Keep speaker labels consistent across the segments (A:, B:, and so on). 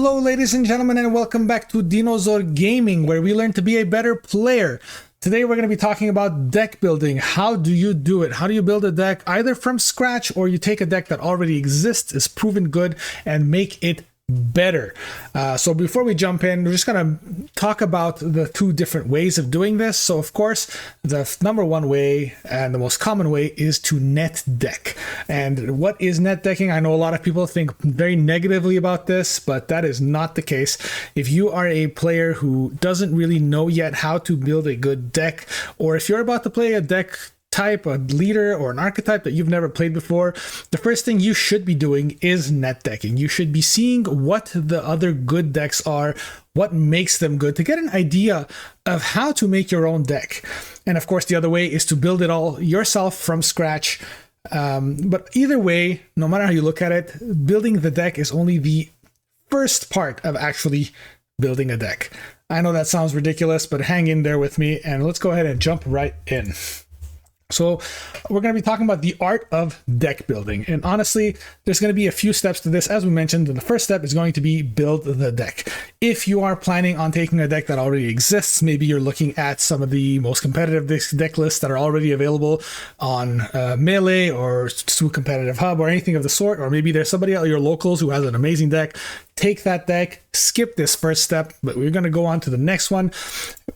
A: Hello ladies and gentlemen, and welcome back to Dinosaur Gaming, where we learn to be a better player. Today we're going to be talking about deck building. How do you do it? How do you build a deck either from scratch, or you take a deck that already exists, is proven good, and make it better? So before we jump in, we're just going to talk about the two different ways of doing this. So of course, the number one way and the most common way is to net deck. And what is net decking? I know a lot of people think very negatively about this, but that is not the case. If you are a player who doesn't really know yet how to build a good deck, or if you're about to play a deck type, a leader, or an archetype that you've never played before, the first thing you should be doing is net decking. You should be seeing what the other good decks are, what makes them good, to get an idea of how to make your own deck. And of course, the other way is to build it all yourself from scratch. But either way, no matter how you look at it, building the deck is only the first part of actually building a deck. I know that sounds ridiculous, but hang in there with me and let's go ahead and jump right in. So we're going to be talking about the art of deck building. And honestly, there's going to be a few steps to this. As we mentioned, the first step is going to be build the deck. If you are planning on taking a deck that already exists, maybe you're looking at some of the most competitive deck lists that are already available on Melee or Sue Competitive Hub or anything of the sort, or maybe there's somebody at your locals who has an amazing deck. Take that deck, skip this first step, but we're going to go on to the next one.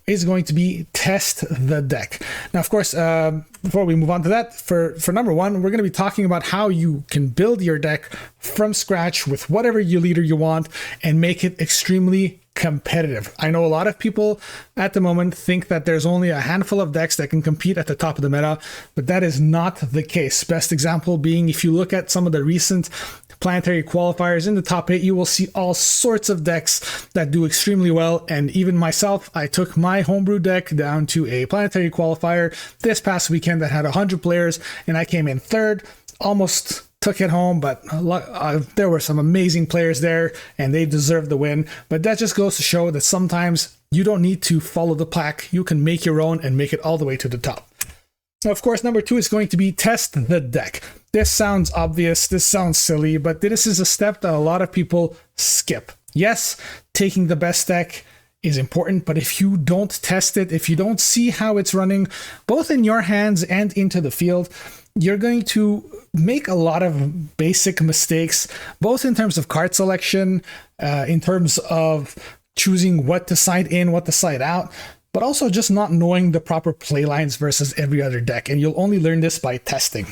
A: Is going to be test the deck. Now, of course, before we move on to that, for number one, we're going to be talking about how you can build your deck from scratch with whatever your leader you want and make it extremely competitive. I know a lot of people at the moment think that there's only a handful of decks that can compete at the top of the meta, but that is not the case. Best example being, if you look at some of the recent planetary qualifiers in the top 8, you will see all sorts of decks that do extremely well. And even myself, I took my homebrew deck down to a planetary qualifier this past weekend that had 100 players, and I came in third, almost took it home, but there were some amazing players there and they deserved the win. But that just goes to show that sometimes you don't need to follow the pack. You can make your own and make it all the way to the top. Now, of course, number two is going to be test the deck. This sounds obvious, this sounds silly, but this is a step that a lot of people skip. Yes, taking the best deck is important, but if you don't test it, if you don't see how it's running, both in your hands and into the field, you're going to make a lot of basic mistakes, both in terms of card selection, in terms of choosing what to side in, what to side out, but also just not knowing the proper play lines versus every other deck. And you'll only learn this by testing.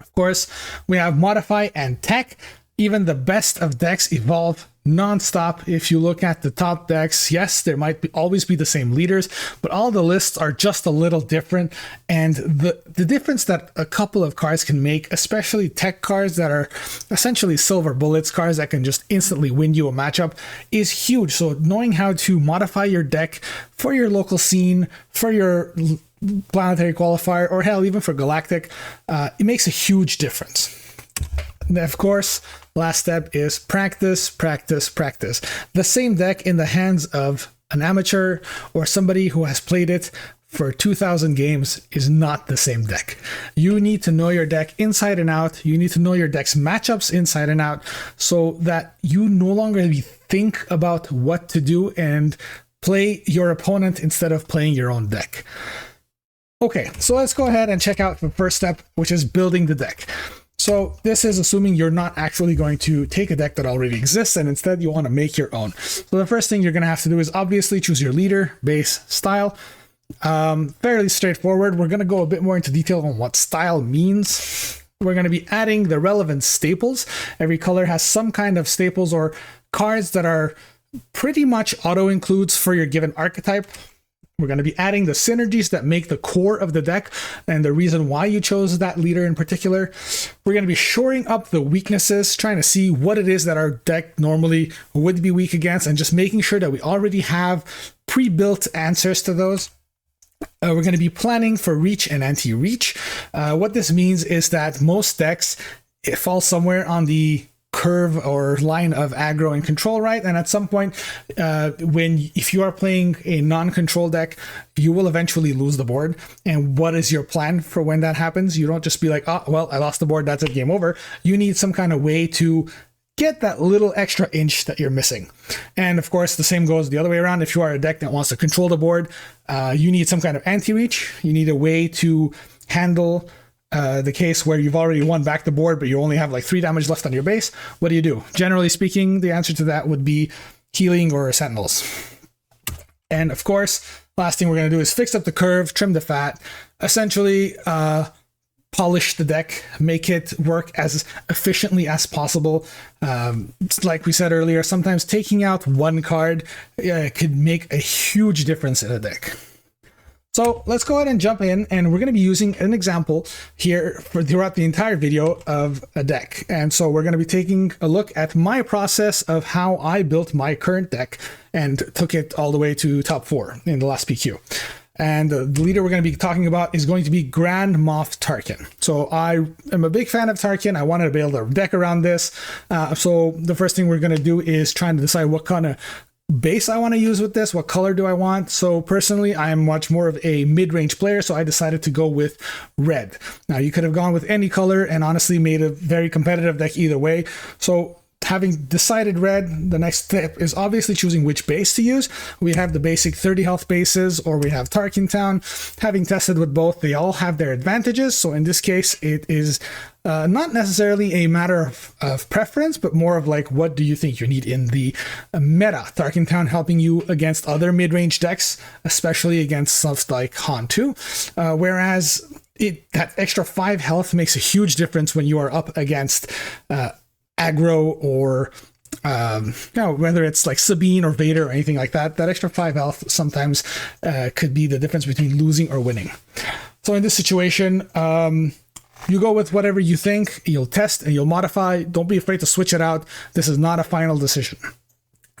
A: Of course, we have modify and tech. Even the best of decks evolve non-stop. If you look at the top decks, yes, there might always be the same leaders, but all the lists are just a little different. And the difference that a couple of cards can make, especially tech cards that are essentially silver bullets, cards that can just instantly win you a matchup, is huge. So knowing how to modify your deck for your local scene, for your planetary qualifier, or hell, even for galactic, it makes a huge difference. And of course, last step is practice, practice, practice. The same deck in the hands of an amateur or somebody who has played it for 2,000 games is not the same deck. You need to know your deck inside and out. You need to know your deck's matchups inside and out, so that you no longer think about what to do and play your opponent instead of playing your own deck. Okay, so let's go ahead and check out the first step, which is building the deck. So this is assuming you're not actually going to take a deck that already exists, and instead you want to make your own. So the first thing you're going to have to do is obviously choose your leader, base, style. Fairly straightforward. We're going to go a bit more into detail on what style means. We're going to be adding the relevant staples. Every color has some kind of staples or cards that are pretty much auto includes for your given archetype. We're going to be adding the synergies that make the core of the deck and the reason why you chose that leader in particular. We're going to be shoring up the weaknesses, trying to see what it is that our deck normally would be weak against, and just making sure that we already have pre-built answers to those. We're going to be planning for reach and anti-reach. What this means is that most decks, it falls somewhere on the curve or line of aggro and control, right? And at some point, if you are playing a non-control deck, you will eventually lose the board. And what is your plan for when that happens? You don't just be like, oh, well, I lost the board, that's it, game over. You need some kind of way to get that little extra inch that you're missing. And of course, the same goes the other way around. If you are a deck that wants to control the board, you need some kind of anti-reach. You need a way to handle the case where you've already won back the board, but you only have like 3 damage left on your base. What do? Generally speaking, the answer to that would be healing or sentinels. And of course, last thing we're going to do is fix up the curve, trim the fat, essentially polish the deck, make it work as efficiently as possible. Like we said earlier, sometimes taking out one card could make a huge difference in a deck. So let's go ahead and jump in, and we're going to be using an example here throughout the entire video of a deck. And so we're going to be taking a look at my process of how I built my current deck and took it all the way to top 4 in the last PQ. And the leader we're going to be talking about is going to be Grand Moff Tarkin. So I am a big fan of Tarkin. I wanted to build a deck around this. So the first thing we're going to do is trying to decide what kind of base I want to use with this. What color do I want? So personally, I am much more of a mid-range player, so I decided to go with red. Now, you could have gone with any color and honestly made a very competitive deck either way. So having decided red, the next step is obviously choosing which base to use. We have the basic 30 health bases, or we have Tarkin Town. Having tested with both, they all have their advantages. So in this case, it is not necessarily a matter of preference, but more of like, what do you think you need in the meta? Tarkin Town helping you against other mid-range decks, especially against stuff like Han 2, whereas that extra 5 health makes a huge difference when you are up against aggro or whether it's like Sabine or Vader or anything like that. That extra 5 health sometimes could be the difference between losing or winning. So in this situation, you go with whatever you think. You'll test and you'll modify. Don't be afraid to switch it out. This is not a final decision.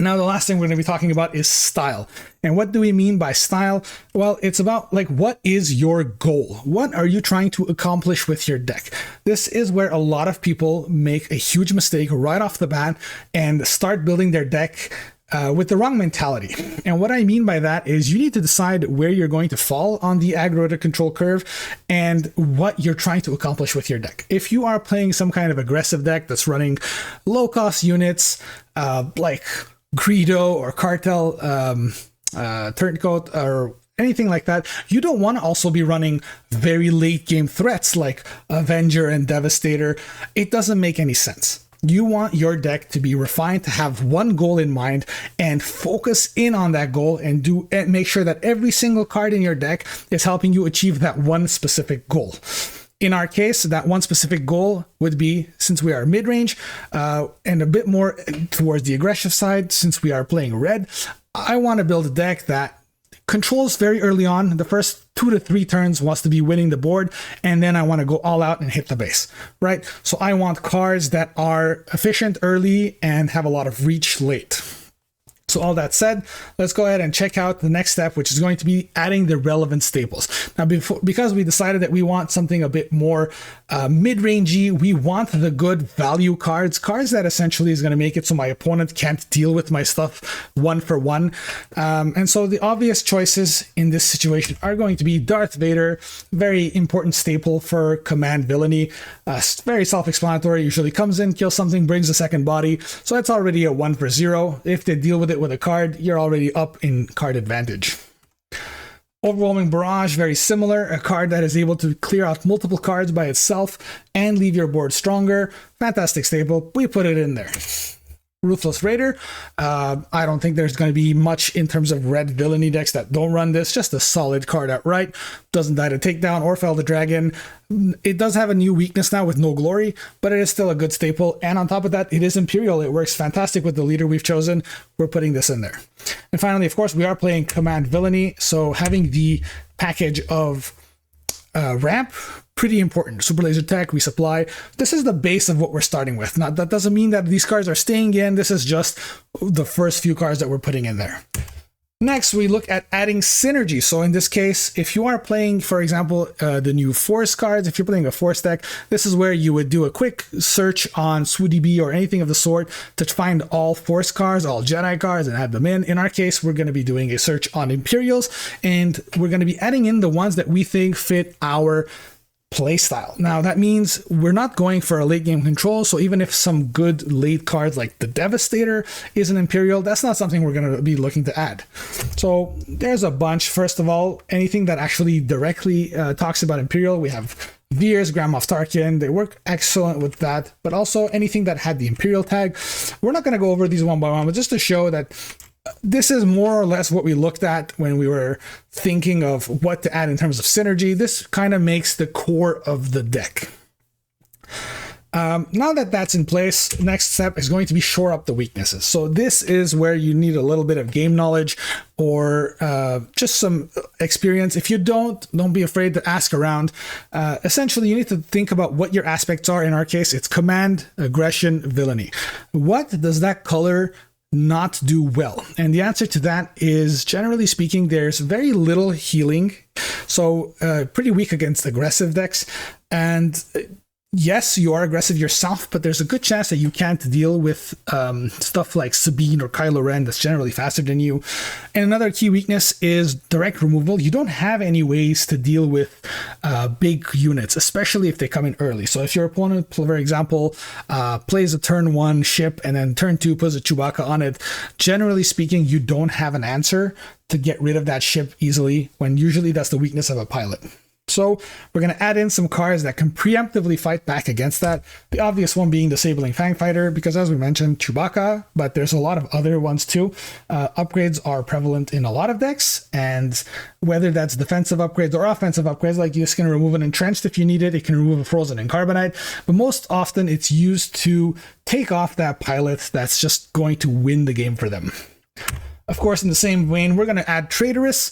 A: Now, the last thing we're going to be talking about is style. And what do we mean by style? Well, it's about like, what is your goal? What are you trying to accomplish with your deck? This is where a lot of people make a huge mistake right off the bat and start building their deck with the wrong mentality. And what I mean by that is you need to decide where you're going to fall on the aggro to control curve and what you're trying to accomplish with your deck. If you are playing some kind of aggressive deck that's running low-cost units, like Greedo or Cartel, Turncoat, or anything like that, you don't want to also be running very late game threats like Avenger and Devastator. It doesn't make any sense. You want your deck to be refined, to have one goal in mind and focus in on that goal and make sure that every single card in your deck is helping you achieve that one specific goal. In our case, that one specific goal would be, since we are mid-range and a bit more towards the aggressive side, since we are playing red, I want to build a deck that controls very early on. The first 2 to 3 turns wants to be winning the board, and then I want to go all out and hit the base, right? So I want cards that are efficient early and have a lot of reach late. So all that said, let's go ahead and check out the next step, which is going to be adding the relevant staples. Now, because we decided that we want something a bit more mid-rangey, we want the good value cards that essentially is going to make it so my opponent can't deal with my stuff one for one. And so the obvious choices in this situation are going to be Darth Vader, very important staple for command villainy. Very self-explanatory, usually comes in, kills something, brings a second body. So that's already a 1 for 0. If they deal with it with a card, you're already up in card advantage. Overwhelming Barrage, very similar, a card that is able to clear out multiple cards by itself and leave your board stronger. Fantastic staple, we put it in there. Ruthless Raider, I don't think there's going to be much in terms of red villainy decks that don't run this. Just a solid card outright. Doesn't die to Takedown or Fell the Dragon. It does have a new weakness now with No Glory, but it is still a good staple. And on top of that, it is Imperial. It works fantastic with the leader we've chosen. We're putting this in there. And finally, of course, we are playing Command Villainy, so having the package of ramp, pretty important. Super Laser Tech, Resupply. This is the base of what we're starting with. Now, that doesn't mean that these cards are staying in. This is just the first few cards that we're putting in there. Next, we look at adding synergy. So in this case, if you are playing, for example, the new Force cards, if you're playing a Force deck, this is where you would do a quick search on SWDB or anything of the sort to find all Force cards, all Jedi cards, and add them in. In our case, we're going to be doing a search on Imperials, and we're going to be adding in the ones that we think fit our playstyle. Now that means we're not going for a late game control, so even if some good late cards like the Devastator is an Imperial, that's not something we're going to be looking to add. So there's a bunch. First of all, anything that actually directly talks about Imperial, we have Veers, Grand Moff Tarkin, they work excellent with that, but also anything that had the Imperial tag. We're not going to go over these one by one, but just to show that this is more or less what we looked at when we were thinking of what to add in terms of synergy. This kind of makes the core of the deck. Now that that's in place, next step is going to be shore up the weaknesses. So this is where you need a little bit of game knowledge or just some experience. If you don't be afraid to ask around. Essentially, you need to think about what your aspects are. In our case, it's command, aggression, villainy. What does that color not do well? And the answer to that is, generally speaking, there's very little healing. So pretty weak against aggressive decks. And yes, you are aggressive yourself, but there's a good chance that you can't deal with stuff like Sabine or Kylo Ren that's generally faster than you. And another key weakness is direct removal. You don't have any ways to deal with big units, especially if they come in early. So if your opponent, for example, plays a turn 1 ship and then turn 2 puts a Chewbacca on it, generally speaking, you don't have an answer to get rid of that ship easily, when usually that's the weakness of a pilot. So we're going to add in some cards that can preemptively fight back against that. The obvious one being Disabling Fang Fighter, because as we mentioned, Chewbacca, but there's a lot of other ones too. Upgrades are prevalent in a lot of decks, and whether that's defensive upgrades or offensive upgrades, like you can remove an Entrenched if you need it, it can remove a Frozen and Carbonite, but most often it's used to take off that pilot that's just going to win the game for them. Of course, in the same vein, we're going to add Traitorous.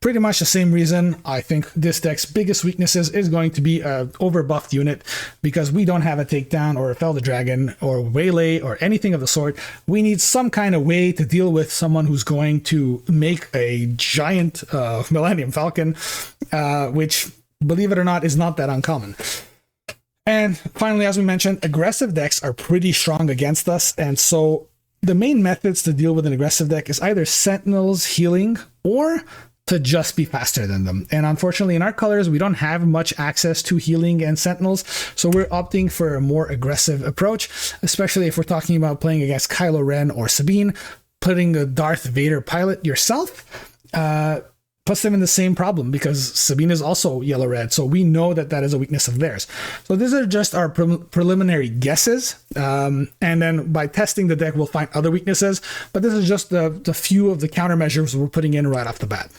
A: Pretty much the same reason. I think this deck's biggest weaknesses is going to be a overbuffed unit, because we don't have a takedown or a Fell the Dragon or waylay or anything of the sort. We need some kind of way to deal with someone who's going to make a giant Millennium Falcon, which, believe it or not, is not that uncommon. And finally, as we mentioned, aggressive decks are pretty strong against us, and so the main methods to deal with an aggressive deck is either Sentinels healing or to just be faster than them. And unfortunately, in our colors, we don't have much access to healing and Sentinels, so we're opting for a more aggressive approach, especially if we're talking about playing against Kylo Ren or Sabine. Putting a Darth Vader pilot yourself puts them in the same problem, because Sabine is also yellow-red, so we know that that is a weakness of theirs. So these are just our preliminary guesses, and then by testing the deck, we'll find other weaknesses, but this is just the few of the countermeasures we're putting in right off the bat.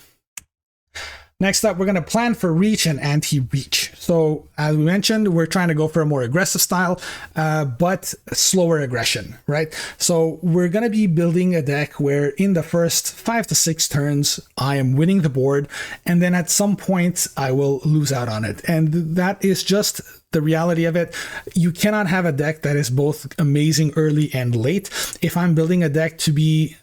A: Next up, we're going to plan for reach and anti-reach. So as we mentioned, we're trying to go for a more aggressive style, but slower aggression, right? So we're going to be building a deck where in the first 5 to 6 turns, I am winning the board, and then at some point I will lose out on it. And that is just the reality of it. You cannot have a deck that is both amazing early and late. If I'm building a deck to be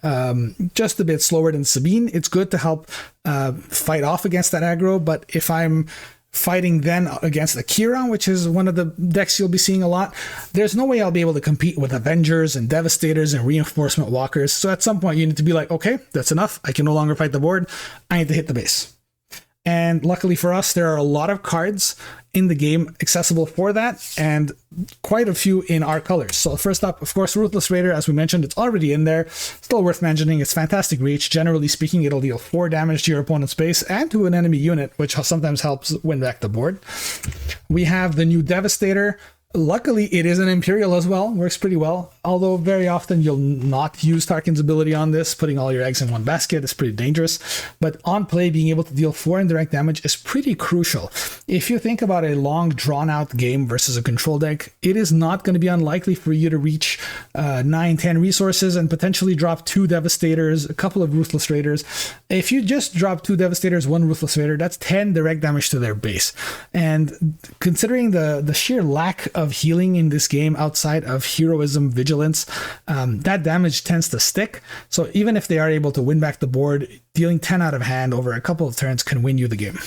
A: just a bit slower than Sabine, it's good to help fight off against that aggro. But if I'm fighting then against Akira, which is one of the decks you'll be seeing a lot, there's no way I'll be able to compete with Avengers and Devastators and Reinforcement Walkers. So at some point you need to be like, okay, that's enough. I can no longer fight the board. I need to hit the base. And luckily for us, there are a lot of cards in the game accessible for that, and quite a few in our colors. So first up, of course, Ruthless Raider. As we mentioned, it's already in there. Still worth mentioning. It's fantastic reach. Generally speaking, it'll deal 4 damage to your opponent's base and to an enemy unit, which sometimes helps win back the board. We have the new Devastator. Luckily, it is an Imperial as well. Works pretty well. Although very often you'll not use Tarkin's ability on this. Putting all your eggs in one basket is pretty dangerous. But on play, being able to deal 4 indirect damage is pretty crucial. If you think about a long, drawn-out game versus a control deck, it is not going to be unlikely for you to reach 9-10 resources and potentially drop 2 Devastators, a couple of Ruthless Raiders. If you just drop 2 Devastators, 1 Ruthless Raider, that's 10 direct damage to their base. And considering the sheer lack of healing in this game outside of heroism, vigilance, that damage tends to stick. So even if they are able to win back the board, dealing 10 out of hand over a couple of turns can win you the game.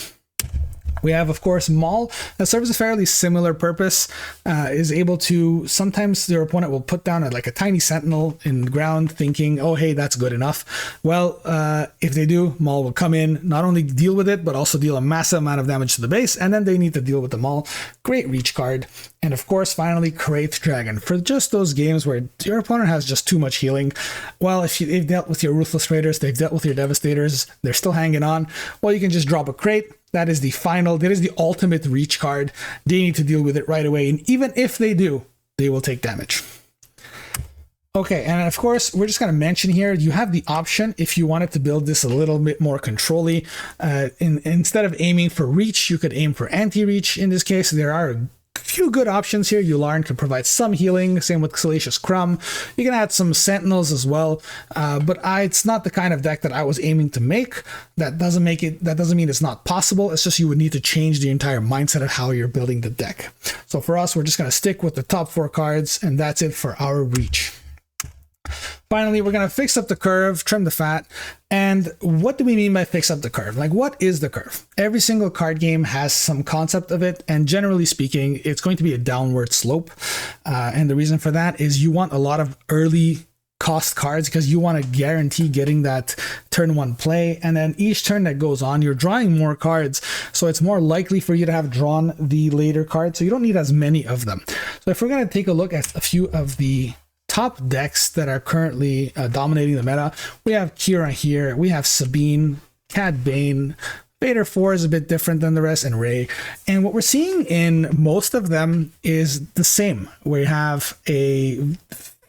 A: We have, of course, Maul, that serves a fairly similar purpose, is able to, sometimes your opponent will put down like a tiny sentinel in the ground thinking, oh, hey, that's good enough. Well, if they do, Maul will come in, not only deal with it, but also deal a massive amount of damage to the base, and then they need to deal with the Maul. Great reach card. And of course, finally, Wraith Dragon. For just those games where your opponent has just too much healing, well, if they've dealt with your Ruthless Raiders, they've dealt with your Devastators, they're still hanging on, well, you can just drop a crate. That is the ultimate reach card. They need to deal with it right away. And even if they do, they will take damage. Okay, and of course, we're just going to mention here, you have the option if you wanted to build this a little bit more control-y. Instead of aiming for reach, you could aim for anti-reach. In this case, there are a few good options here. Ularn can provide some healing, same with Salacious Crumb. You can add some Sentinels as well, but it's not the kind of deck that I was aiming to make. That doesn't mean it's not possible. It's just you would need to change the entire mindset of how you're building the deck. So for us, we're just going to stick with the top 4 cards, and that's it for our reach. Finally, we're going to fix up the curve, trim the fat. And what do we mean by fix up the curve? Like, what is the curve? Every single card game has some concept of it, and generally speaking, it's going to be a downward slope. And the reason for that is you want a lot of early cost cards because you want to guarantee getting that turn 1 play, and then each turn that goes on, you're drawing more cards, so it's more likely for you to have drawn the later cards, so you don't need as many of them. So if we're going to take a look at a few of the top decks that are currently dominating the meta, we have Kira here, we have Sabine, Cad Bane, Vader 4 is a bit different than the rest, and Rey. And what we're seeing in most of them is the same. We have a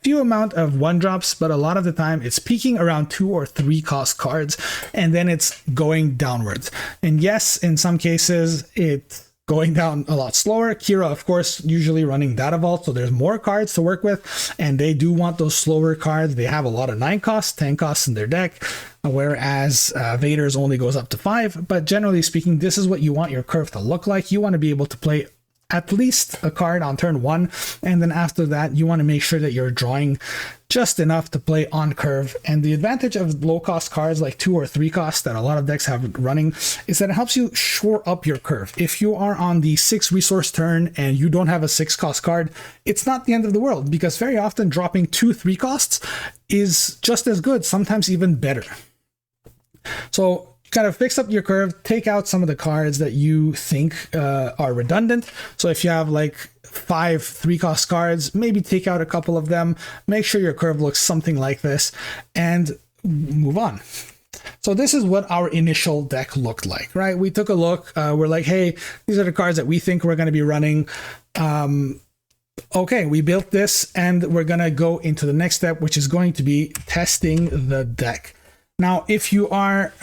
A: few amount of 1-drops, but a lot of the time it's peaking around 2 or 3 cost cards, and then it's going downwards. And yes, in some cases, it's going down a lot slower. Kira, of course, usually running Data Vault, so there's more cards to work with, and they do want those slower cards. They have a lot of 9 costs, 10 costs in their deck, whereas Vader's only goes up to 5. But generally speaking, this is what you want your curve to look like. You want to be able to play at least a card on turn 1, and then after that, you want to make sure that you're drawing just enough to play on curve. And the advantage of low cost cards like 2 or 3 costs that a lot of decks have running is that it helps you shore up your curve. If you are on the 6 resource turn and you don't have a 6 cost card, it's not the end of the world, because very often dropping 2 3 costs is just as good, sometimes even better. So kind of fix up your curve, take out some of the cards that you think are redundant. So if you have like 5 3-cost cards, maybe take out a couple of them, make sure your curve looks something like this, and move on. So this is what our initial deck looked like, right? We took a look, we're like, hey, these are the cards that we think we're going to be running. Okay, we built this, and we're going to go into the next step, which is going to be testing the deck. Now, if you are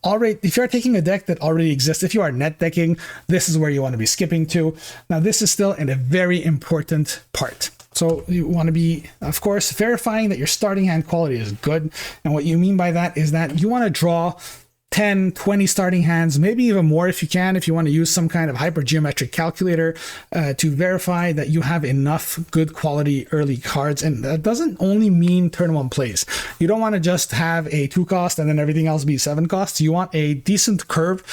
A: if you're taking a deck that already exists, if you are net decking, this is where you want to be skipping to. Now, this is still a very important part. So you want to be, of course, verifying that your starting hand quality is good. And what you mean by that is that you want to draw 10, 20 starting hands, maybe even more if you can, if you want to use some kind of hypergeometric calculator to verify that you have enough good quality early cards. And that doesn't only mean turn 1 plays. You don't want to just have a 2 cost and then everything else be 7 costs. You want a decent curve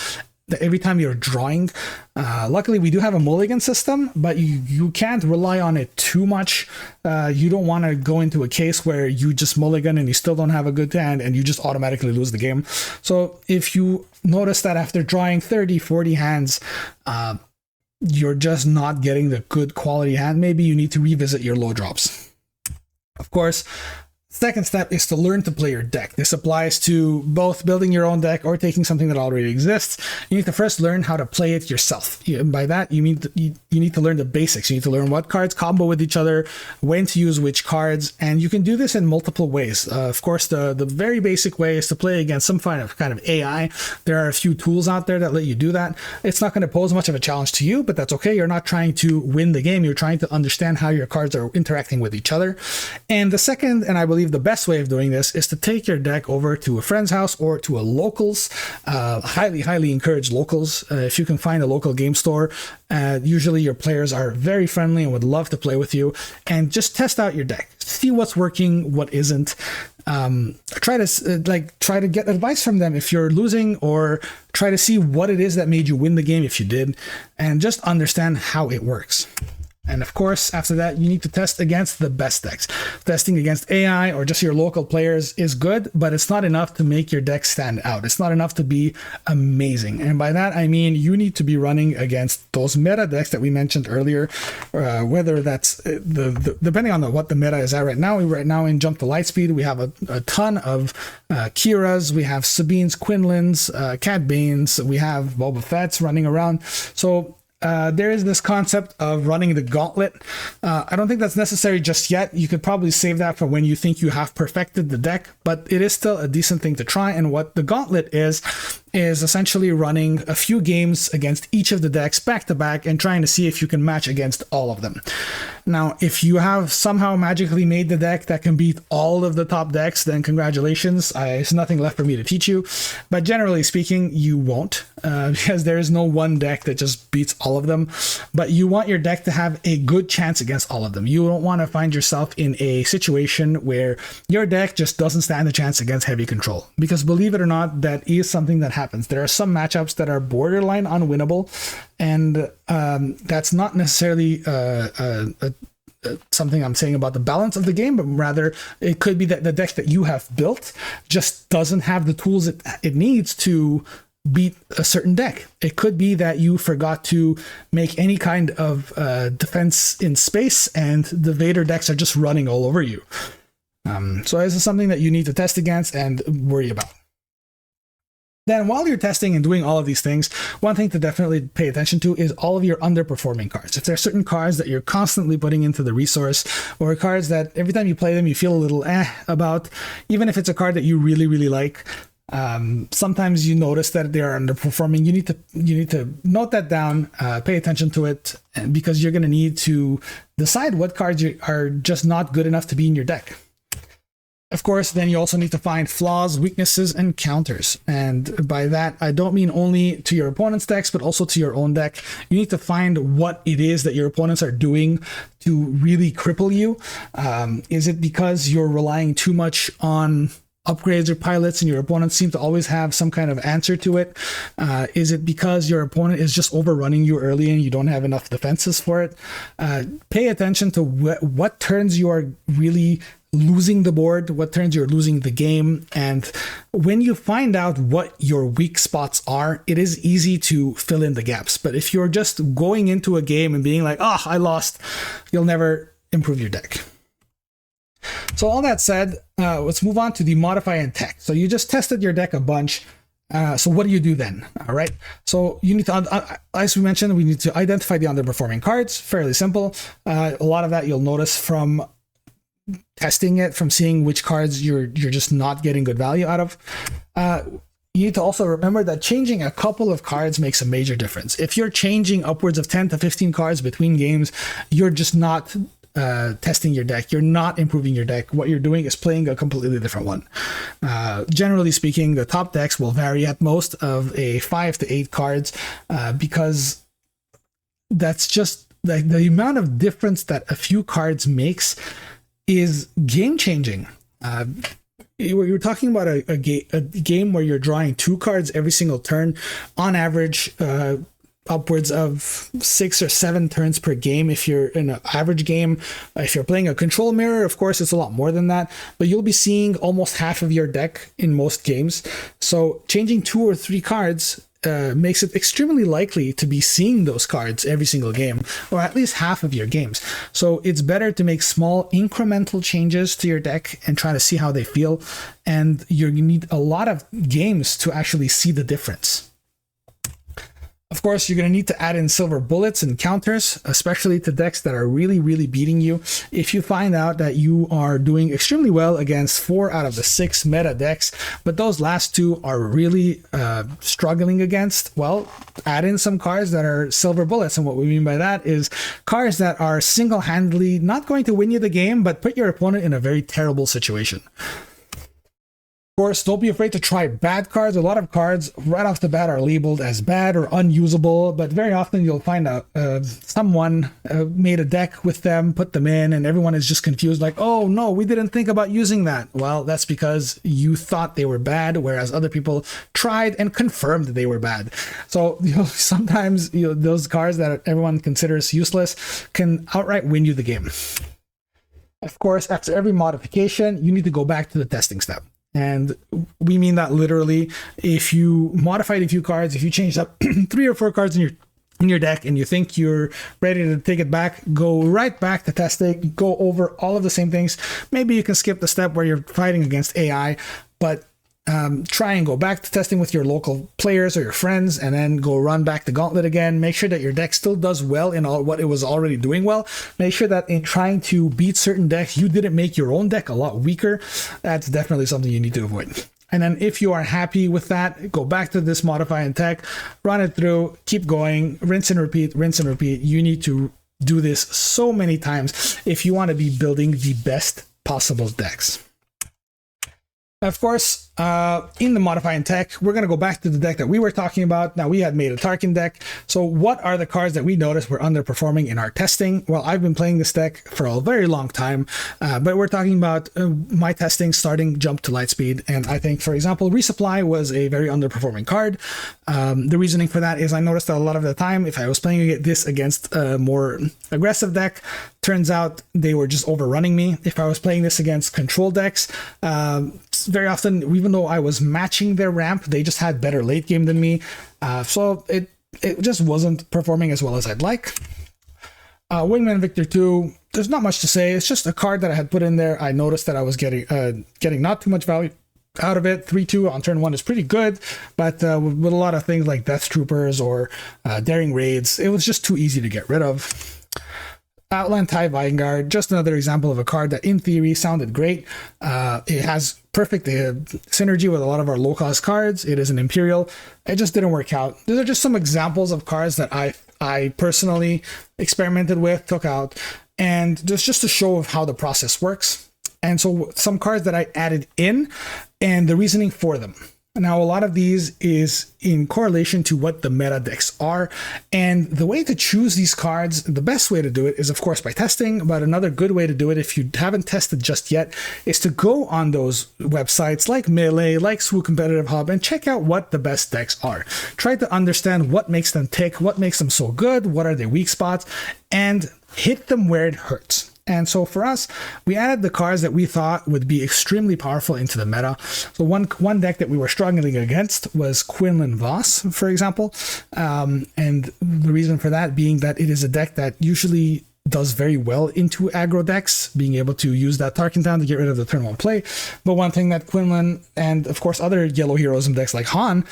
A: every time you're drawing. Luckily, we do have a mulligan system, but you can't rely on it too much. You don't want to go into a case where you just mulligan and you still don't have a good hand and you just automatically lose the game. So if you notice that after drawing 30, 40 hands, you're just not getting the good quality hand, maybe you need to revisit your low drops. Of course, second step is to learn to play your deck. This applies to both building your own deck or taking something that already exists. You need to first learn how to play it yourself. By that, you mean you need to learn the basics. You need to learn what cards combo with each other, when to use which cards, and you can do this in multiple ways. Of course, the very basic way is to play against some kind of AI. There are a few tools out there that let you do that. It's not going to pose much of a challenge to you, but that's okay. You're not trying to win the game. You're trying to understand how your cards are interacting with each other. And the second, and I believe believe the best way of doing this is to take your deck over to a friend's house or to a locals. Highly encourage locals. If you can find a local game store, usually your players are very friendly and would love to play with you, and just test out your deck. See what's working, what isn't. Try to get advice from them if you're losing, or try to see what it is that made you win the game if you did, and just understand how it works. And of course, after that, you need to test against the best decks. Testing against AI or just your local players is good, but it's not enough to make your deck stand out. It's not enough to be amazing. And by that, I mean you need to be running against those meta decks that we mentioned earlier, whether that's depending on what the meta is at right now. Right now in Jump to Lightspeed, we have a ton of Kiras, we have Sabines, Quinlins, Cat Banes, we have Boba Fett's running around. So there is this concept of running the gauntlet. I don't think that's necessary just yet. You could probably save that for when you think you have perfected the deck, but it is still a decent thing to try. And what the gauntlet is essentially running a few games against each of the decks back to back and trying to see if you can match against all of them. Now, if you have somehow magically made the deck that can beat all of the top decks, then congratulations. There's nothing left for me to teach you. But generally speaking, you won't, because there is no one deck that just beats all of them. But you want your deck to have a good chance against all of them. You don't want to find yourself in a situation where your deck just doesn't stand a chance against heavy control. Because believe it or not, that is something that happens. There are some matchups that are borderline unwinnable, and that's not necessarily something I'm saying about the balance of the game, but rather it could be that the deck that you have built just doesn't have the tools it needs to beat a certain deck. It could be that you forgot to make any kind of defense in space, and the Vader decks are just running all over you. So this is something that you need to test against and worry about. Then while you're testing and doing all of these things, one thing to definitely pay attention to is all of your underperforming cards. If there are certain cards that you're constantly putting into the resource, or cards that every time you play them you feel a little about, even if it's a card that you really like, sometimes you notice that they are underperforming. You need to note that down, pay attention to it, because you're going to need to decide what cards are just not good enough to be in your deck. Of course, then you also need to find flaws, weaknesses, and counters. And by that, I don't mean only to your opponent's decks, but also to your own deck. You need to find what it is that your opponents are doing to really cripple you. Is it because you're relying too much on upgrades or pilots and your opponents seem to always have some kind of answer to it? Is it because your opponent is just overrunning you early and you don't have enough defenses for it? Pay attention to what turns you are really losing the board, what turns you're losing the game. And when you find out what your weak spots are, it is easy to fill in the gaps. But if you're just going into a game and being like, oh, I lost, you'll never improve your deck. So all that said, let's move on to the modify and tech. So you just tested your deck a bunch. So what do you do then? All right. So you need to, as we mentioned, we need to identify the underperforming cards. Fairly simple. A lot of that you'll notice from testing it, from seeing which cards you're just not getting good value out of. You need to also remember that changing a couple of cards makes a major difference. If you're changing upwards of 10 to 15 cards between games, you're just not testing your deck. You're not improving your deck. What you're doing is playing a completely different one. Generally speaking, the top decks will vary at most of a 5 to 8 cards, because that's just like the amount of difference that a few cards makes is game changing. You're talking about a game where you're drawing 2 cards every single turn, on average, upwards of 6 or 7 turns per game. If you're in an average game, if you're playing a control mirror, of course, it's a lot more than that, but you'll be seeing almost half of your deck in most games. So changing 2 or 3 cards makes it extremely likely to be seeing those cards every single game, or at least half of your games. So it's better to make small incremental changes to your deck and try to see how they feel. And you need a lot of games to actually see the difference. Of course, you're going to need to add in silver bullets and counters, especially to decks that are really, really beating you. If you find out that you are doing extremely well against 4 out of the 6 meta decks, but those last 2 are really struggling against, well, add in some cards that are silver bullets. And what we mean by that is cards that are single-handedly not going to win you the game, but put your opponent in a very terrible situation. Of course, don't be afraid to try bad cards. A lot of cards right off the bat are labeled as bad or unusable, but very often you'll find someone made a deck with them, put them in, and everyone is just confused like, oh no, we didn't think about using that. Well, that's because you thought they were bad, whereas other people tried and confirmed they were bad. So sometimes those cards that everyone considers useless can outright win you the game. Of course, after every modification, you need to go back to the testing step. And we mean that literally. If you modified a few cards, if you changed up 3 or 4 cards in your deck and you think you're ready to take it back, go right back to testing, go over all of the same things. Maybe you can skip the step where you're fighting against AI, but try and go back to testing with your local players or your friends, and then go run back the gauntlet again. Make sure that your deck still does well in all what it was already doing well. Make sure that in trying to beat certain decks, you didn't make your own deck a lot weaker. That's definitely something you need to avoid. And then if you are happy with that, go back to this modify and tech, run it through, keep going, rinse and repeat, rinse and repeat. You need to do this so many times if you want to be building the best possible decks. Of course, in the modify and tech, we're going to go back to the deck that we were talking about. Now, we had made a Tarkin deck. So what are the cards that we noticed were underperforming in our testing? Well, I've been playing this deck for a very long time, but we're talking about my testing starting jump to lightspeed. And I think, for example, resupply was a very underperforming card. The reasoning for that is I noticed that a lot of the time, if I was playing this against a more aggressive deck, turns out they were just overrunning me. If I was playing this against control decks, very often, even though I was matching their ramp, they just had better late game than me. So it just wasn't performing as well as I'd like. Wingman Victor 2, there's not much to say. It's just a card that I had put in there. I noticed that I was getting not too much value out of it. 3-2 on turn 1 is pretty good, but with a lot of things like Death Troopers or Daring Raids, it was just too easy to get rid of. Outland TIE Vanguard, just another example of a card that in theory sounded great. It has perfect synergy with a lot of our low-cost cards. It is an Imperial. It just didn't work out. These are just some examples of cards that I personally experimented with, took out, and just a show of how the process works. And so some cards that I added in and the reasoning for them. Now, a lot of these is in correlation to what the meta decks are, and the way to choose these cards, the best way to do it is, of course, by testing, but another good way to do it, if you haven't tested just yet, is to go on those websites like Melee, like Swoo Competitive Hub, and check out what the best decks are. Try to understand what makes them tick, what makes them so good, what are their weak spots, and hit them where it hurts. And so for us, we added the cards that we thought would be extremely powerful into the meta. So one deck that we were struggling against was Quinlan Voss, for example. And the reason for that being that it is a deck that usually does very well into aggro decks, being able to use that Tarkin Town to get rid of the turn 1 play. But one thing that Quinlan and, of course, other yellow heroism decks like Han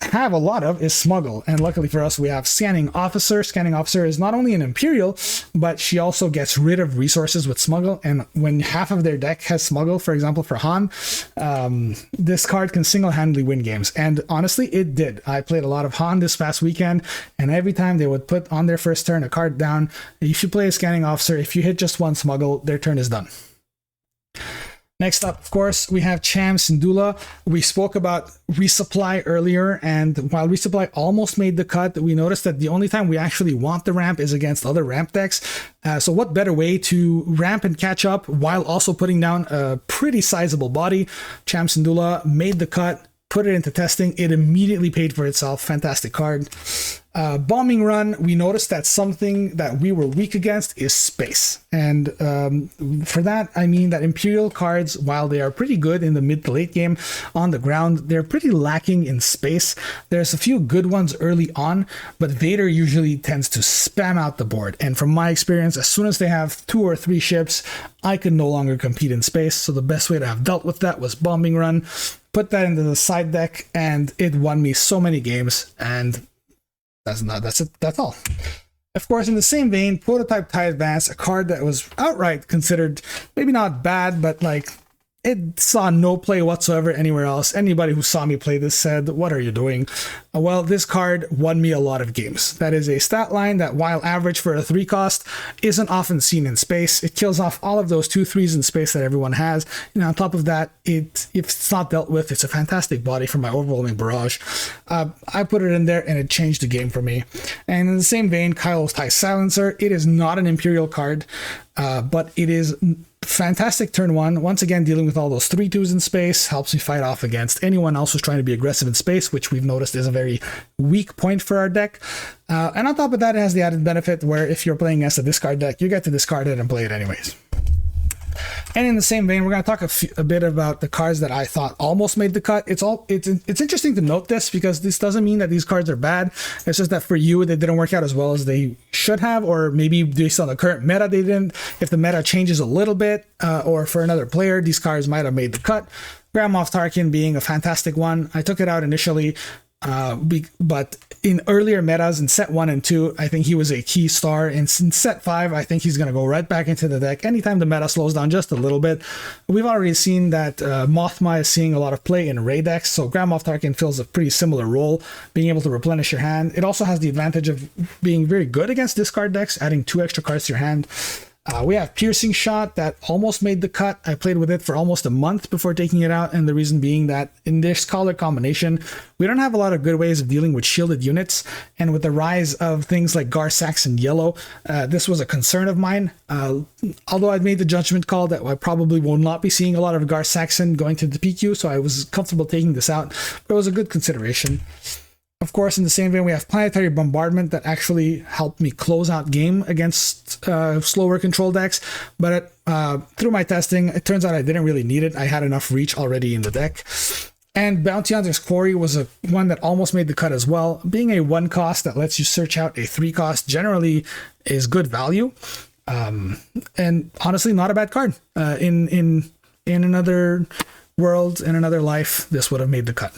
A: have a lot of is smuggle, and luckily for us we have scanning officer. Scanning officer is not only an Imperial, but she also gets rid of resources with smuggle, and when half of their deck has smuggle, for example for Han, this card can single-handedly win games. And honestly, it did. I played a lot of Han this past weekend, and every time they would put on their first turn a card down, if you play a scanning officer, if you hit just one smuggle, their turn is done. Next up, of course, we have Cham Syndulla. We spoke about resupply earlier, and while resupply almost made the cut, we noticed that the only time we actually want the ramp is against other ramp decks. So what better way to ramp and catch up while also putting down a pretty sizable body? Cham Syndulla made the cut, put it into testing. It immediately paid for itself. Fantastic card. Bombing Run, we noticed that something that we were weak against is space. And for that, I mean that Imperial cards, while they are pretty good in the mid to late game on the ground, they're pretty lacking in space. There's a few good ones early on, but Vader usually tends to spam out the board. And from my experience, as soon as they have 2 or 3 ships, I could no longer compete in space. So the best way to have dealt with that was Bombing Run. Put that into the side deck, and it won me so many games, and That's all. Of course, in the same vein, Prototype Tie Advance, a card that was outright considered maybe not bad, but like it saw no play whatsoever anywhere else. Anybody who saw me play this said, "What are you doing?" Well, this card won me a lot of games. That is a stat line that, while average for a 3 cost, isn't often seen in space. It kills off all of those 2/3s in space that everyone has. And on top of that, if it's not dealt with, it's a fantastic body for my overwhelming barrage. I put it in there and it changed the game for me. And in the same vein, Kylo's TIE Silencer. It is not an Imperial card, but it is fantastic turn 1. Once again, dealing with all those 3/2s in space helps me fight off against anyone else who's trying to be aggressive in space, which we've noticed is a very weak point for our deck. And on top of that, it has the added benefit where if you're playing against a discard deck, you get to discard it and play it anyways. And in the same vein, we're going to talk a bit about the cards that I thought almost made the cut. It's interesting to note this because this doesn't mean that these cards are bad. It's just that for you, they didn't work out as well as they should have, or maybe based on the current meta, they didn't. If the meta changes a little bit, or for another player, these cards might have made the cut. Grand Moff Tarkin being a fantastic one. I took it out initially, but in earlier metas in set 1 and 2, I think he was a key star. And in set 5, I think he's going to go right back into the deck anytime the meta slows down just a little bit. We've already seen that Mothma is seeing a lot of play in Ray decks, so Grand Moff Tarkin fills a pretty similar role, being able to replenish your hand. It also has the advantage of being very good against discard decks, adding 2 extra cards to your hand. We have Piercing Shot that almost made the cut. I played with it for almost a month before taking it out, and the reason being that in this color combination, we don't have a lot of good ways of dealing with shielded units, and with the rise of things like Gar Saxon Yellow, this was a concern of mine. Although I've made the judgment call that I probably will not be seeing a lot of Gar Saxon going to the PQ, so I was comfortable taking this out, but it was a good consideration. Of course, in the same vein, we have Planetary Bombardment that actually helped me close out game against slower control decks. But through my testing, it turns out I didn't really need it. I had enough reach already in the deck. And Bounty Hunter's Quarry was one that almost made the cut as well. Being a 1 cost that lets you search out a 3 cost generally is good value. And honestly, not a bad card. In another world, in another life, this would have made the cut.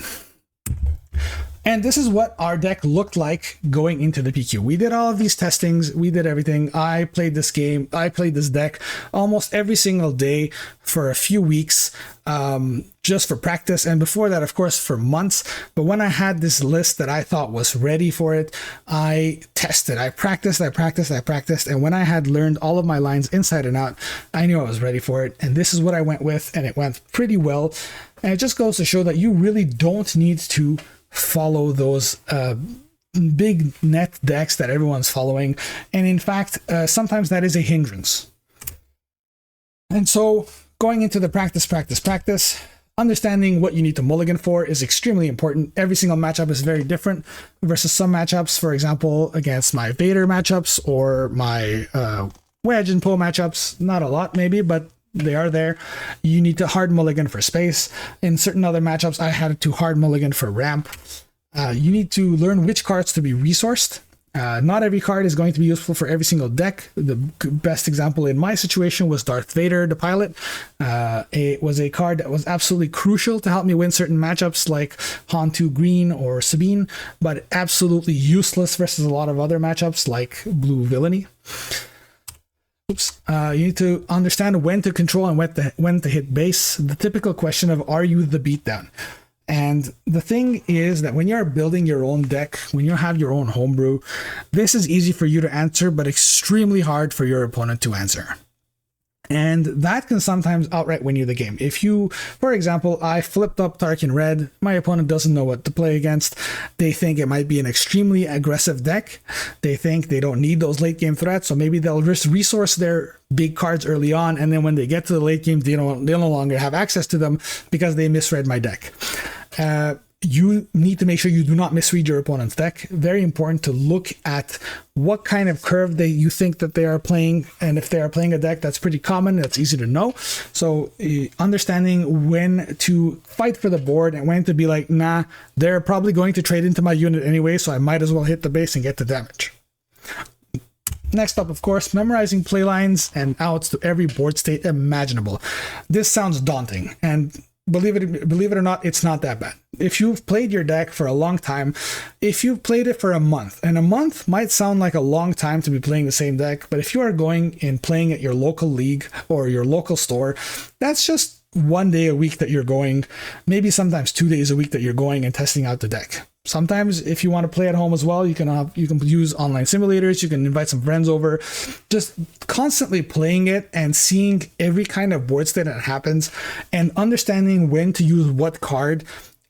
A: And this is what our deck looked like going into the PQ. We did all of these testings. We did everything. I played this deck almost every single day for a few weeks, just for practice. And before that, of course, for months. But when I had this list that I thought was ready for it, I tested. I practiced. And when I had learned all of my lines inside and out, I knew I was ready for it. And this is what I went with. And it went pretty well. And it just goes to show that you really don't need to follow those big net decks that everyone's following, and in fact sometimes that is a hindrance. And so going into the practice, understanding what you need to mulligan for is extremely important. Every single matchup is very different versus some matchups. For example, against my Vader matchups or my Wedge and Poe matchups, not a lot maybe, but they are there. You need to hard mulligan for space. In certain other matchups, I had to hard mulligan for ramp. You need to learn which cards to be resourced. Not every card is going to be useful for every single deck. The best example in my situation was Darth Vader, the pilot. It was a card that was absolutely crucial to help me win certain matchups like Han 2 Green or Sabine, but absolutely useless versus a lot of other matchups like Blue Villainy. You need to understand when to control and when to hit base. The typical question of, are you the beatdown? And the thing is that when you're building your own deck, when you have your own homebrew, this is easy for you to answer, but extremely hard for your opponent to answer. And that can sometimes outright win you the game. If you, for example, I flipped up Tarkin Red, my opponent doesn't know what to play against. They think it might be an extremely aggressive deck. They think they don't need those late game threats, so maybe they'll just resource their big cards early on, and then when they get to the late game, they'll no longer have access to them because they misread my deck. You need to make sure you do not misread your opponent's deck. Very important to look at what kind of curve you think that they are playing, and if they are playing a deck that's pretty common, that's easy to know. So understanding when to fight for the board and when to be like, nah, they're probably going to trade into my unit anyway, so I might as well hit the base and get the damage. Next up, of course, memorizing playlines and outs to every board state imaginable. This sounds daunting, and believe it or not, it's not that bad. if you've played your deck for a long time, if you've played it for a month, and a month might sound like a long time to be playing the same deck, but if you are going and playing at your local league or your local store, that's just 1 day a week that you're going, maybe sometimes 2 days a week that you're going and testing out the deck. Sometimes if you want to play at home as well, you can use online simulators, you can invite some friends over. Just constantly playing it and seeing every kind of board state that happens and understanding when to use what card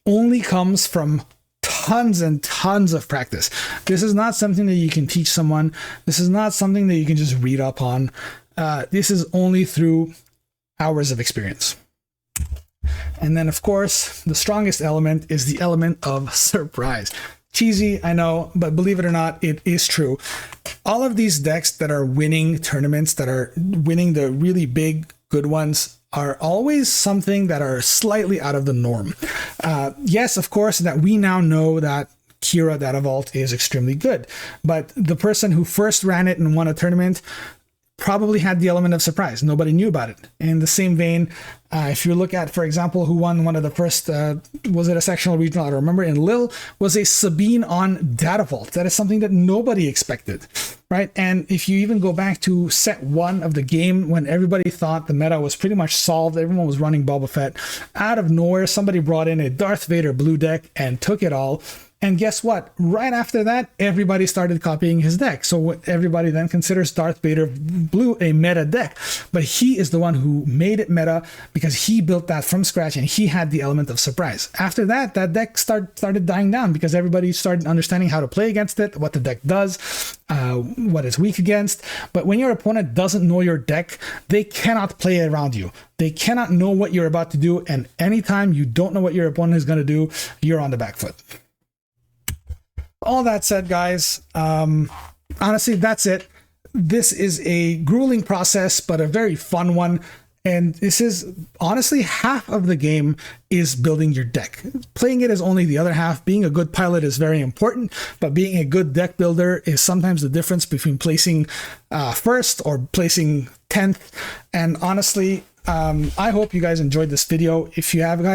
A: only comes from tons and tons of practice. This is not something that you can teach someone. This is not something that you can just read up on. This is only through hours of experience. And then, of course, the strongest element is the element of surprise. Cheesy, I know, but believe it or not, it is true. All of these decks that are winning tournaments, that are winning the really big, good ones, are always something that are slightly out of the norm. Yes, of course, that we now know that Kira Data Vault is extremely good, but the person who first ran it and won a tournament probably had the element of surprise. Nobody knew about it. In the same vein, if you look at, for example, who won one of the first, was it a sectional regional? I don't remember. In Lille was a Sabine on Data Vault. That is something that nobody expected, right? And if you even go back to set 1 of the game, when everybody thought the meta was pretty much solved, everyone was running Boba Fett, out of nowhere, somebody brought in a Darth Vader blue deck and took it all. And guess what? Right after that, everybody started copying his deck. So everybody then considers Darth Vader Blue a meta deck. But he is the one who made it meta because he built that from scratch and he had the element of surprise. After that, that deck started dying down because everybody started understanding how to play against it, what the deck does, what it's weak against. But when your opponent doesn't know your deck, they cannot play around you. They cannot know what you're about to do. And anytime you don't know what your opponent is going to do, you're on the back foot. All that said, guys, honestly, that's it. This is a grueling process, but a very fun one. And this is honestly half of the game is building your deck. Playing it is only the other half. Being a good pilot is very important, but being a good deck builder is sometimes the difference between placing first or placing 10th. And honestly, I hope you guys enjoyed this video. If you have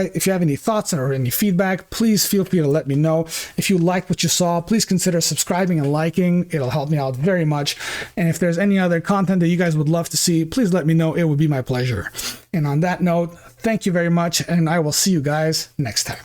A: any thoughts or any feedback, please feel free to let me know. If you liked what you saw, please consider subscribing and liking. It'll help me out very much. And if there's any other content that you guys would love to see, please let me know. It would be my pleasure. And on that note, thank you very much, and I will see you guys next time.